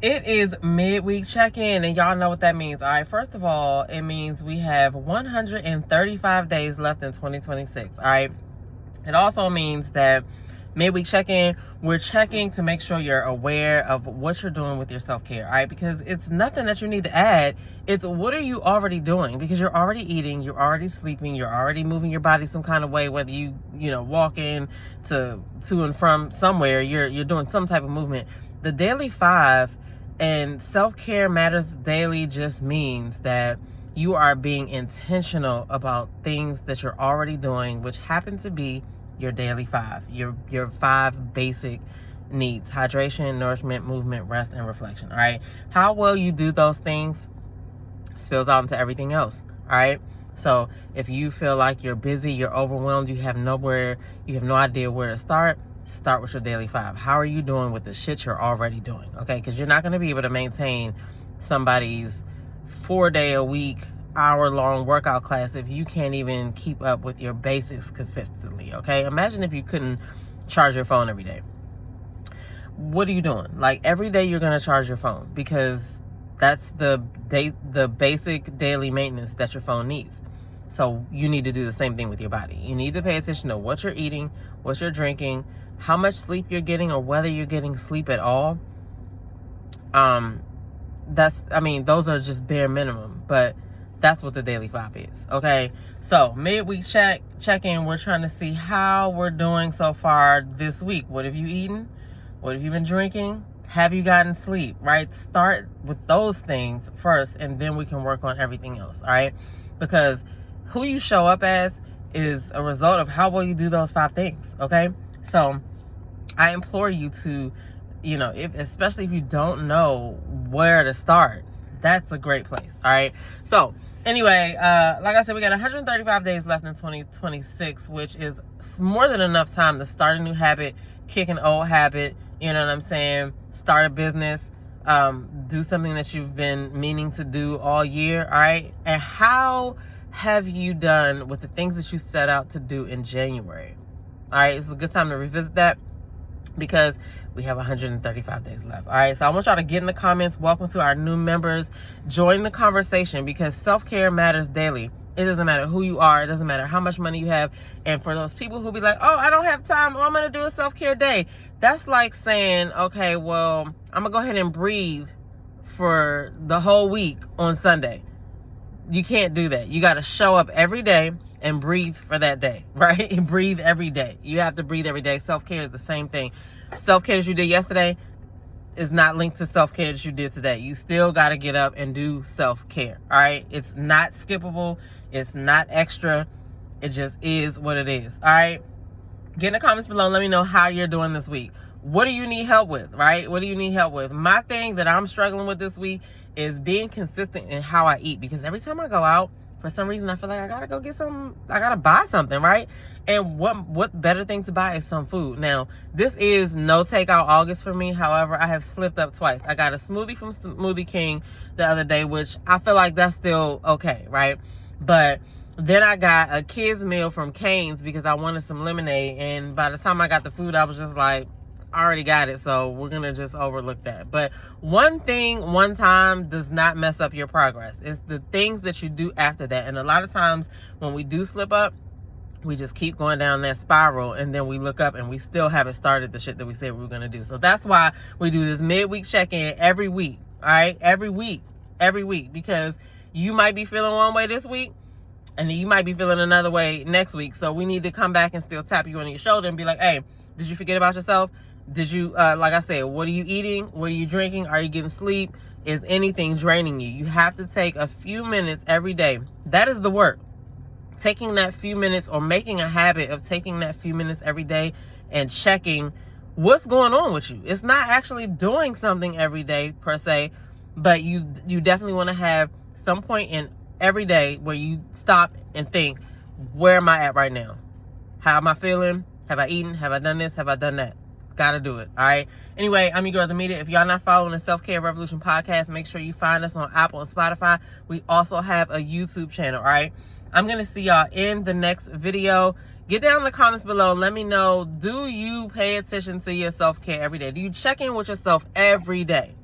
It is midweek check-in, and y'all know what that means. All right, first of all, it means we have 135 days left in 2026. All right, it also means that midweek check-in, we're checking to make sure you're aware of what you're doing with your self-care. All right, because it's nothing that you need to add. It's what are you already doing, because you're already eating, you're already sleeping, you're already moving your body some kind of way, whether you know walking to and from somewhere, you're doing some type of movement. The daily five and self-care matters daily just means that you are being intentional about things that you're already doing, which happen to be your daily five, your five basic needs: hydration, nourishment, movement, rest, and reflection. All right, how well you do those things spills out into everything else. All right, so if you feel like you're busy, you're overwhelmed, you have no idea where to start with your daily five. How are you doing with the shit you're already doing? Okay, because you're not going to be able to maintain somebody's 4-day-a-week hour-long workout class if you can't even keep up with your basics consistently. Okay, imagine if you couldn't charge your phone every day. What are you doing? Like, every day you're going to charge your phone, because that's the basic daily maintenance that your phone needs. So you need to do the same thing with your body. You need to pay attention to what you're eating, what you're drinking, how much sleep you're getting, or whether you're getting sleep at all. Those are just bare minimum, but that's what the daily five is. Okay, so midweek check-in, we're trying to see how we're doing so far this week. What have you eaten? What have you been drinking? Have you gotten sleep? Right, start with those things first, and then we can work on everything else. All right, because who you show up as is a result of how well you do those five things. Okay, so I implore you to, especially if you don't know where to start, that's a great place. All right, so anyway, like I said, we got 135 days left in 2026, which is more than enough time to start a new habit, kick an old habit, you know what I'm saying, start a business, do something that you've been meaning to do all year. All right, and how have you done with the things that you set out to do in January? All right, it's a good time to revisit that, because we have 135 days left. All right, so I want y'all to get in the comments. Welcome to our new members. Join the conversation, because self-care matters daily. It doesn't matter who you are. It doesn't matter how much money you have. And for those people who be like, oh, I don't have time, oh, I'm going to do a self-care day. That's like saying, okay, well, I'm going to go ahead and breathe for the whole week on Sunday. You can't do that. You got to show up every day and breathe for that day, right? And breathe every day. You have to breathe every day. Self-care is the same thing. Self-care that you did yesterday is not linked to self-care that you did today. You still got to get up and do self-care, all right? It's not skippable. It's not extra. It just is what it is, all right? Get in the comments below. Let me know how you're doing this week. What do you need help with, right? What do you need help with? My thing that I'm struggling with this week is being consistent in how I eat, because every time I go out, for some reason, I feel like I gotta go get some, I gotta buy something, right? And what better thing to buy is some food. Now, this is no takeout August for me. However, I have slipped up twice. I got a smoothie from Smoothie King the other day, which I feel like that's still okay, right? But then I got a kid's meal from Cane's because I wanted some lemonade. And by the time I got the food, I was just like, I already got it, so we're gonna just overlook that. But one thing one time does not mess up your progress. It's the things that you do after that. And a lot of times when we do slip up, we just keep going down that spiral, and then we look up and we still haven't started the shit that we said we were gonna do. So that's why we do this midweek check-in every week. All right, every week, because you might be feeling one way this week, and then you might be feeling another way next week. So we need to come back and still tap you on your shoulder and be like, hey, did you forget about yourself? Did you, like I said, what are you eating? What are you drinking? Are you getting sleep? Is anything draining you? You have to take a few minutes every day. That is the work. Taking that few minutes, or making a habit of taking that few minutes every day and checking what's going on with you. It's not actually doing something every day per se, but you definitely want to have some point in every day where you stop and think, where am I at right now? How am I feeling? Have I eaten? Have I done this? Have I done that? Gotta do it. All right. Anyway, I'm your girl, Demedia. If y'all not following the Self-Care Revolution podcast, make sure you find us on Apple and Spotify. We also have a YouTube channel. All right. I'm going to see y'all in the next video. Get down in the comments below. Let me know, do you pay attention to your self-care every day? Do you check in with yourself every day?